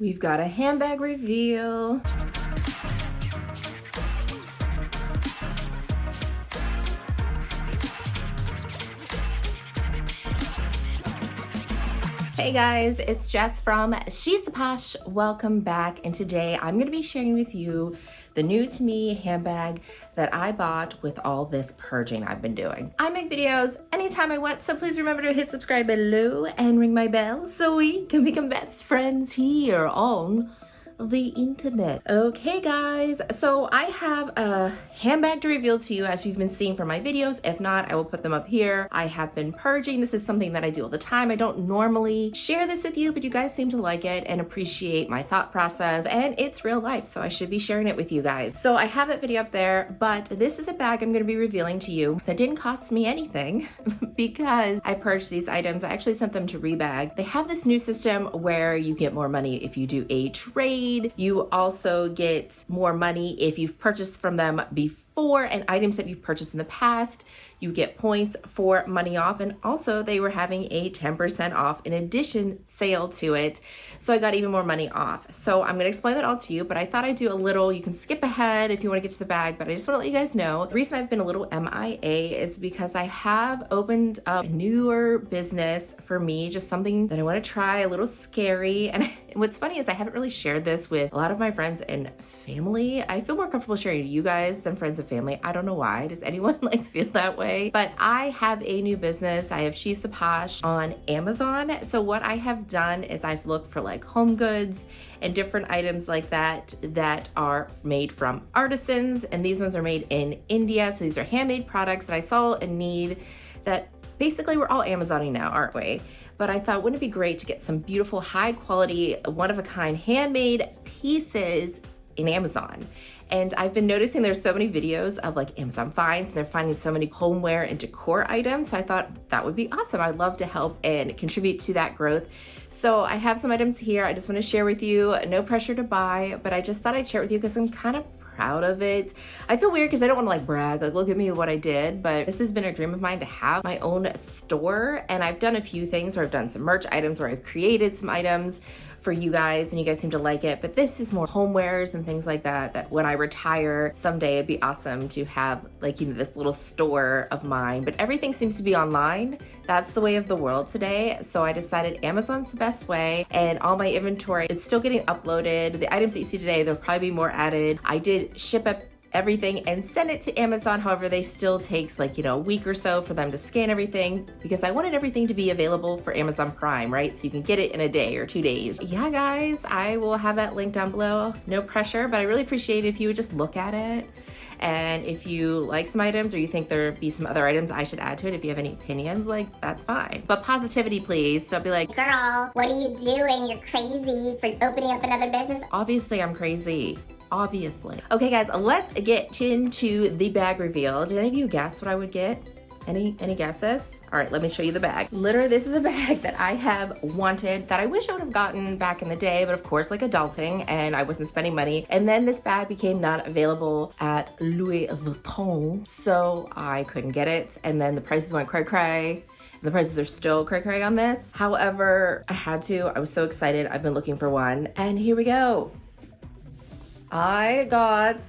We've got a handbag reveal. Hey guys, it's Jess from She's the Posh. Welcome back, and today I'm going to be sharing with you the new to me handbag that I bought with all this purging I've been doing. I make videos anytime I want, so please remember to hit subscribe below and ring my bell so we can become best friends here on the internet. Okay guys, so I have a handbag to reveal to you, as you've been seeing from my videos. If not, I will put them up here. I have been purging. This is something that I do all the time. I don't normally share this with you, but you guys seem to like it and appreciate my thought process, and it's real life, so I should be sharing it with you guys. So I have that video up there, but this is a bag I'm going to be revealing to you that didn't cost me anything because I purged these items. I actually sent them to Rebag. They have this new system where you get more money if you do a trade. You also get more money if you've purchased from them before, and items that you've purchased in the past, you get points for money off. And also they were having a 10% off in addition sale to it, so I got even more money off. So I'm going to explain that all to you, but I thought I'd do a little, you can skip ahead if you want to get to the bag, but I just want to let you guys know the reason I've been a little MIA is because I have opened up a newer business for me, just something that I want to try, a little scary. And what's funny is I haven't really shared this with a lot of my friends and family. I feel more comfortable sharing it to you guys than friends and family. I don't know why. Does anyone like feel that way? But I have a new business. I have She's the Posh on Amazon. So what I have done is I've looked for like home goods and different items like that that are made from artisans, and these ones are made in India. So these are handmade products that I saw a need that basically we're all Amazoning now, aren't we? But I thought, wouldn't it be great to get some beautiful, high quality, one of a kind handmade pieces in Amazon? And I've been noticing there's so many videos of like Amazon finds, and they're finding so many homeware and decor items. So I thought that would be awesome. I'd love to help and contribute to that growth. So I have some items here I just want to share with you. No pressure to buy, but I just thought I'd share it with you because I'm kind of proud of it. I feel weird because I don't want to like brag, like look at me what I did, but this has been a dream of mine to have my own store. And I've done a few things where I've done some merch items, where I've created some items for you guys and you guys seem to like it, but this is more homewares and things like that, that when I retire someday, it'd be awesome to have like, you know, this little store of mine. But everything seems to be online. That's the way of the world today. So I decided Amazon's the best way, and all my inventory, it's still getting uploaded. The items that you see today, there'll probably be more added. I did ship up everything and send it to Amazon. However, they still takes like, you know, a week or so for them to scan everything, because I wanted everything to be available for Amazon Prime, right? So you can get it in a day or 2 days. Yeah, guys, I will have that link down below. No pressure, but I really appreciate it if you would just look at it. And if you like some items, or you think there be some other items I should add to it, if you have any opinions, like that's fine. But positivity, please. Don't be like, girl, what are you doing? You're crazy for opening up another business. Obviously I'm crazy. Obviously. Okay guys, let's get into the bag reveal. Did any of you guess what I would get? Any guesses? All right, let me show you the bag. Literally, this is a bag that I have wanted, that I wish I would have gotten back in the day, but of course, like adulting, and I wasn't spending money. And then this bag became not available at Louis Vuitton, so I couldn't get it. And then the prices went cray-cray. The prices are still cray-cray on this. However, I had to. I was so excited. I've been looking for one, and here we go. I got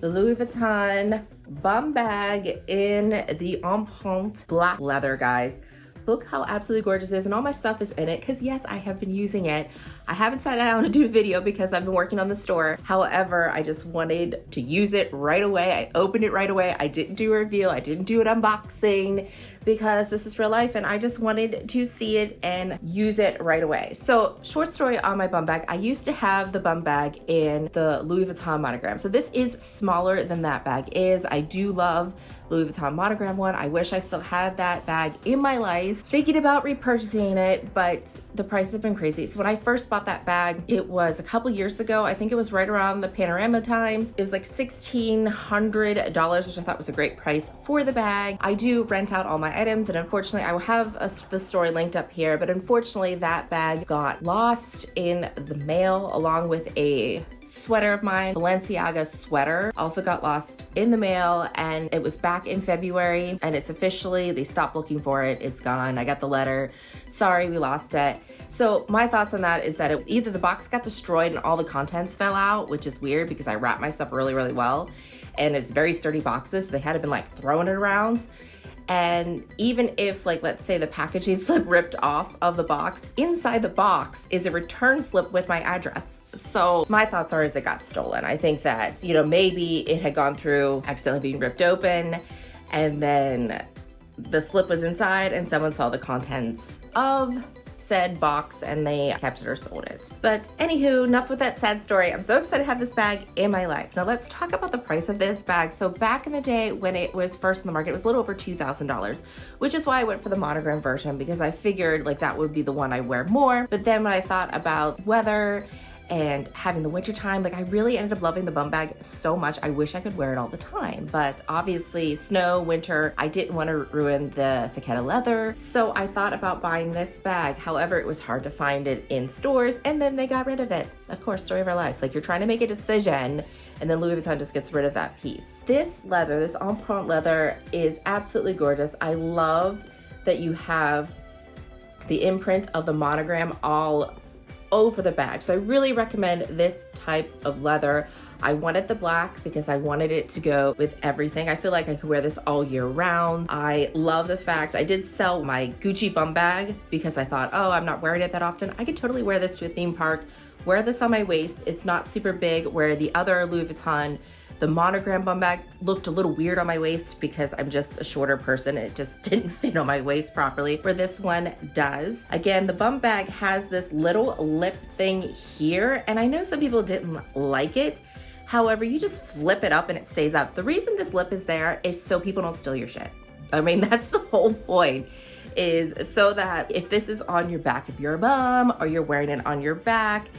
the Louis Vuitton bum bag in the empreinte black leather, guys. Look how absolutely gorgeous it is, and all my stuff is in it because yes, I have been using it. I haven't sat down to do a video because I've been working on the store. However, I just wanted to use it right away. I opened it right away. I didn't do a reveal. I didn't do an unboxing because this is real life, and I just wanted to see it and use it right away. So short story on my bum bag. I used to have the bum bag in the Louis Vuitton monogram. So this is smaller than that bag is. I do love Louis Vuitton monogram one. I wish I still had that bag in my life. Thinking about repurchasing it, but the prices have been crazy. So when I first bought that bag, it was a couple years ago. I think it was right around the Panorama times. It was like $1,600, which I thought was a great price for the bag. I do rent out all my items, and unfortunately, I will have the story linked up here, but unfortunately that bag got lost in the mail along with a sweater of mine, Balenciaga sweater, also got lost in the mail, and it was back in February, and it's officially, they stopped looking for it. It's gone. I got the letter. Sorry, we lost it. So my thoughts on that is that either the box got destroyed and all the contents fell out, which is weird because I wrapped my stuff really, really well, and it's very sturdy boxes. So they had to been like throwing it around. And even if, like, let's say the packaging slip ripped off of the box, inside the box is a return slip with my address. So my thoughts are is it got stolen. I think that, you know, maybe it had gone through accidentally being ripped open, and then the slip was inside and someone saw the contents of said box and they kept it or sold it. But anywho, enough with that sad story. I'm so excited to have this bag in my life. Now let's talk about the price of this bag. So back in the day when it was first in the market, it was a little over $2,000, which is why I went for the monogram version, because I figured like that would be the one I wear more. But then when I thought about weather and having the winter time, like I really ended up loving the bum bag so much. I wish I could wear it all the time, but obviously snow, winter, I didn't want to ruin the Vachetta leather. So I thought about buying this bag. However, it was hard to find it in stores, and then they got rid of it. Of course, story of our life. Like, you're trying to make a decision and then Louis Vuitton just gets rid of that piece. This leather, this empreinte leather, is absolutely gorgeous. I love that you have the imprint of the monogram all over the bag. So I really recommend this type of leather. I wanted the black because I wanted it to go with everything. I feel like I could wear this all year round. I love the fact I did sell my Gucci bum bag because I thought, oh, I'm not wearing it that often. I could totally wear this to a theme park, wear this on my waist. It's not super big, where the other Louis Vuitton, the monogram bum bag, looked a little weird on my waist because I'm just a shorter person. It just didn't fit on my waist properly, where this one does. Again, the bum bag has this little lip thing here, and I know some people didn't like it. However, you just flip it up and it stays up. The reason this lip is there is so people don't steal your shit. I mean, that's the whole point, is so that if this is on your back of your bum or you're wearing it on your back,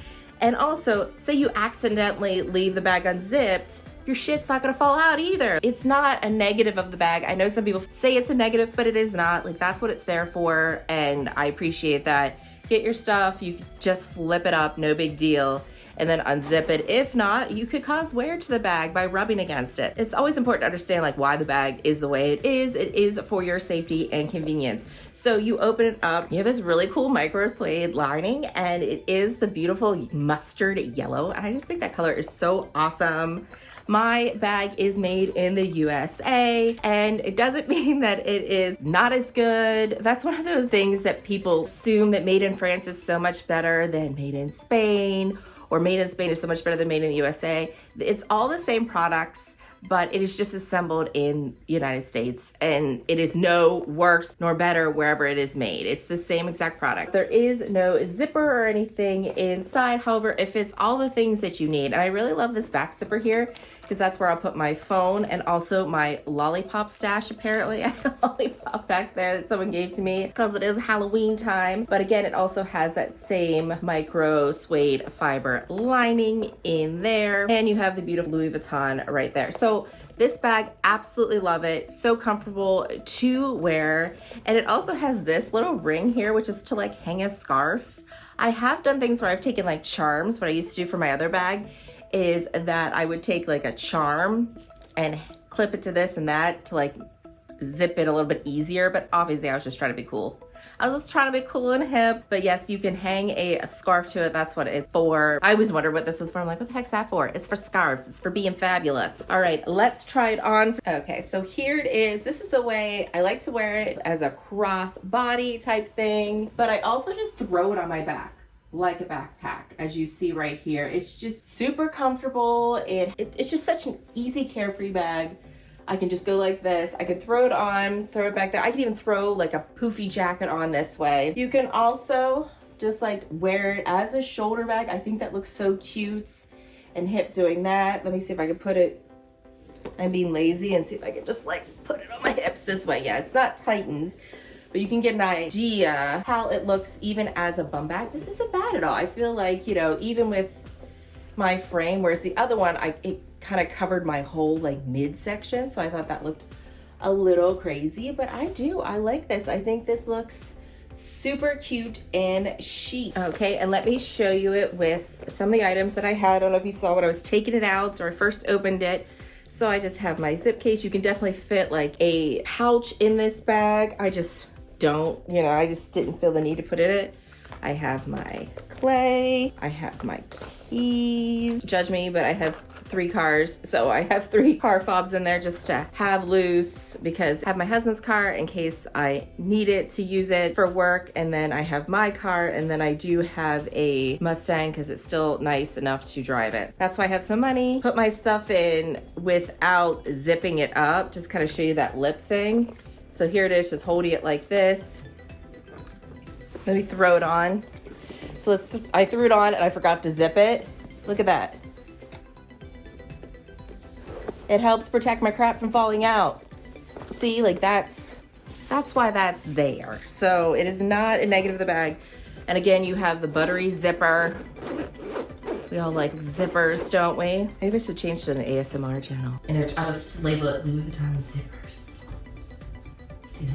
and also say you accidentally leave the bag unzipped, your shit's not gonna fall out either. It's not a negative of the bag. I know some people say it's a negative, but it is not. Like, that's what it's there for, and I appreciate that. Get your stuff, you can just flip it up, no big deal, and then unzip it. If not, you could cause wear to the bag by rubbing against it. It's always important to understand like why the bag is the way it is. It is for your safety and convenience. So you open it up, you have this really cool micro suede lining, and it is the beautiful mustard yellow. And I just think that color is so awesome. My bag is made in the USA, and it doesn't mean that it is not as good. That's one of those things that people assume that made in France is so much better than made in Spain, or made in Spain is so much better than made in the USA. It's all the same products, but it is just assembled in the United States, and it is no worse nor better wherever it is made. It's the same exact product. There is no zipper or anything inside. However, it fits all the things that you need. And I really love this back zipper here, because that's where I'll put my phone and also my lollipop stash. Apparently I had a lollipop back there that someone gave to me because it is Halloween time. But again, it also has that same micro suede fiber lining in there, and you have the beautiful Louis Vuitton right there. So this bag, absolutely love it. So comfortable to wear. And it also has this little ring here, which is to like hang a scarf. I have done things where I've taken like charms. What I used to do for my other bag is that I would take like a charm and clip it to this and that to like zip it a little bit easier, but obviously I was just trying to be cool. I was just trying to be cool and hip, but yes, you can hang a scarf to it. That's what it's for. I always wondered what this was for. I'm like, what the heck's that for? It's for scarves. It's for being fabulous. All right, let's try it on. Okay, so here it is. This is the way I like to wear it, as a cross body type thing, but I also just throw it on my back like a backpack, as you see right here. It's just super comfortable. It's just such an easy, carefree bag. I can just go like this. I can throw it on, throw it back there. I can even throw like a poofy jacket on this way. You can also just like wear it as a shoulder bag. I think that looks so cute and hip doing that. Let me see if I can put it, I'm being lazy, and see if I can just like put it on my hips this way. Yeah, it's not tightened, but you can get an idea how it looks even as a bum bag. This isn't bad at all. I feel like, you know, even with my frame, whereas the other one, it kind of covered my whole like midsection, so I thought that looked a little crazy, but I like this. I think this looks Super cute and chic. Okay, and let me show you it with some of the items that I had. I don't know if you saw when I was taking it out or I first opened it. So I just have my zip case. You can definitely fit like a pouch in this bag. I just don't, I just didn't feel the need to put it in it. I have my clay. I have my keys. Judge me, but I have 3 cars. So I have 3 car fobs in there just to have loose because I have my husband's car in case I need it to use it for work. And then I have my car, and then I do have a Mustang because it's still nice enough to drive it. That's why I have some money. Put my stuff in without zipping it up. Just kind of show you that lip thing. So here it is, just holding it like this. Let me throw it on. So I threw it on and I forgot to zip it. Look at that. It helps protect my crap from falling out. See, like that's why that's there. So it is not a negative of the bag. And again, you have the buttery zipper. We all like zippers, don't we? Maybe I should change to an ASMR channel. And I'll just label it Louis Vuitton zippers. See that?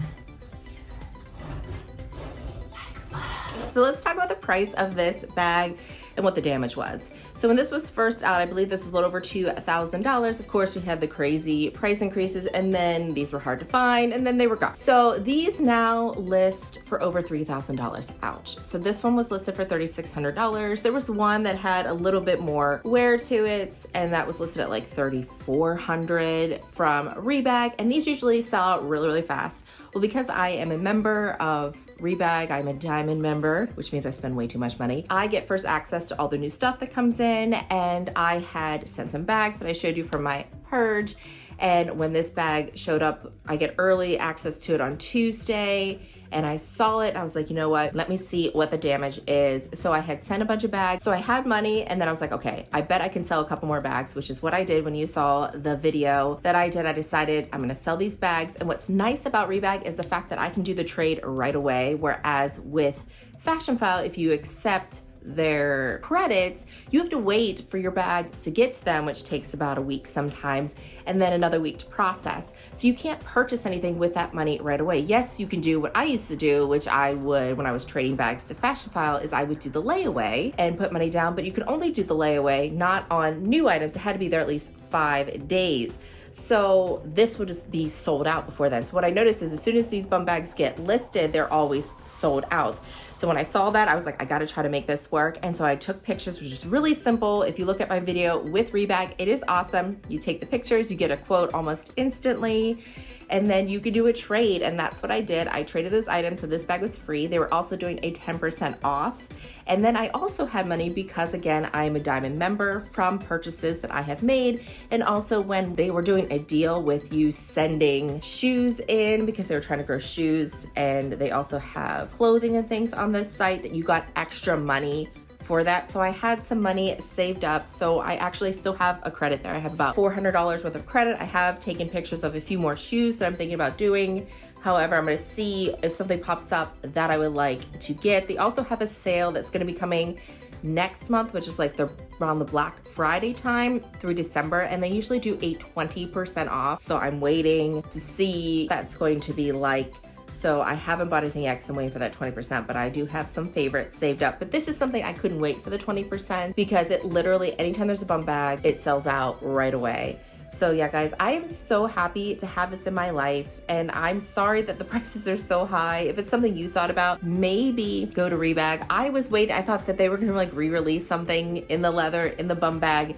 So let's talk about the price of this bag and what the damage was. So when this was first out, I believe this was a little over $2,000. Of course, we had the crazy price increases, and then these were hard to find, and then they were gone. So these now list for over $3,000. Ouch. So this one was listed for $3,600. There was one that had a little bit more wear to it, and that was listed at like $3,400 from Rebag, and these usually sell out really, really fast. Well, because I am a member of Rebag, I'm a diamond member, which means I spend way too much money. I get first access to all the new stuff that comes in, and I had sent some bags that I showed you from my purge. And when this bag showed up, I get early access to it on Tuesday, and I saw it. I was like, you know what? Let me see what the damage is. So I had sent a bunch of bags. So I had money, and then I was like, okay, I bet I can sell a couple more bags, which is what I did when you saw the video that I did. I decided I'm gonna sell these bags. And what's nice about Rebag is the fact that I can do the trade right away. Whereas with Fashionphile, if you accept their credits, you have to wait for your bag to get to them, which takes about a week sometimes, and then another week to process. So you can't purchase anything with that money right away. Yes, you can do what I used to do, which I would when I was trading bags to Fashionphile, is I would do the layaway and put money down, but you can only do the layaway not on new items. It had to be there at least 5 days. So this would just be sold out before then. So what I noticed is as soon as these bum bags get listed, they're always sold out. So when I saw that, I was like, I gotta try to make this work. And so I took pictures, which is really simple. If you look at my video with Rebag, it is awesome. You take the pictures, you get a quote almost instantly, and then you can do a trade. And that's what I did. I traded those items. So this bag was free. They were also doing a 10% off. And then I also had money because, again, I'm a diamond member from purchases that I have made. And also when they were doing a deal with you sending shoes in because they were trying to grow shoes, and they also have clothing and things on this site, that you got extra money for that. So I had some money saved up. So I actually still have a credit there. I have about $400 worth of credit. I have taken pictures of a few more shoes that I'm thinking about doing. However, I'm gonna see if something pops up that I would like to get. They also have a sale that's gonna be coming next month, which is like around the Black Friday time through December, and they usually do a 20% off. So I'm waiting to see what that's going to be like. So I haven't bought anything yet because I'm waiting for that 20%, but I do have some favorites saved up. But this is something I couldn't wait for the 20% because it literally, anytime there's a bum bag, it sells out right away. So yeah, guys, I am so happy to have this in my life, and I'm sorry that the prices are so high. If it's something you thought about, maybe go to Rebag. I was waiting, I thought that they were gonna like re-release something in the leather, in the bum bag.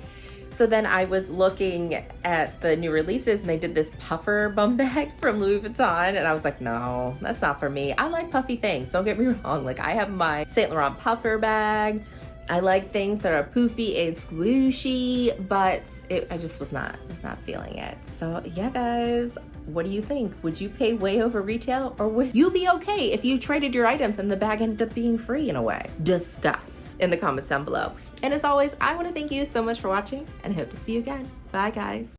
So then I was looking at the new releases, and they did this puffer bum bag from Louis Vuitton, and I was like, no, that's not for me. I like puffy things, don't get me wrong. Like, I have my Saint Laurent puffer bag. I like things that are poofy and squishy, but I just was not feeling it. So yeah, guys, what do you think? Would you pay way over retail, or would you be okay if you traded your items and the bag ended up being free in a way? Discuss in the comments down below. And as always, I want to thank you so much for watching, and hope to see you again. Bye, guys.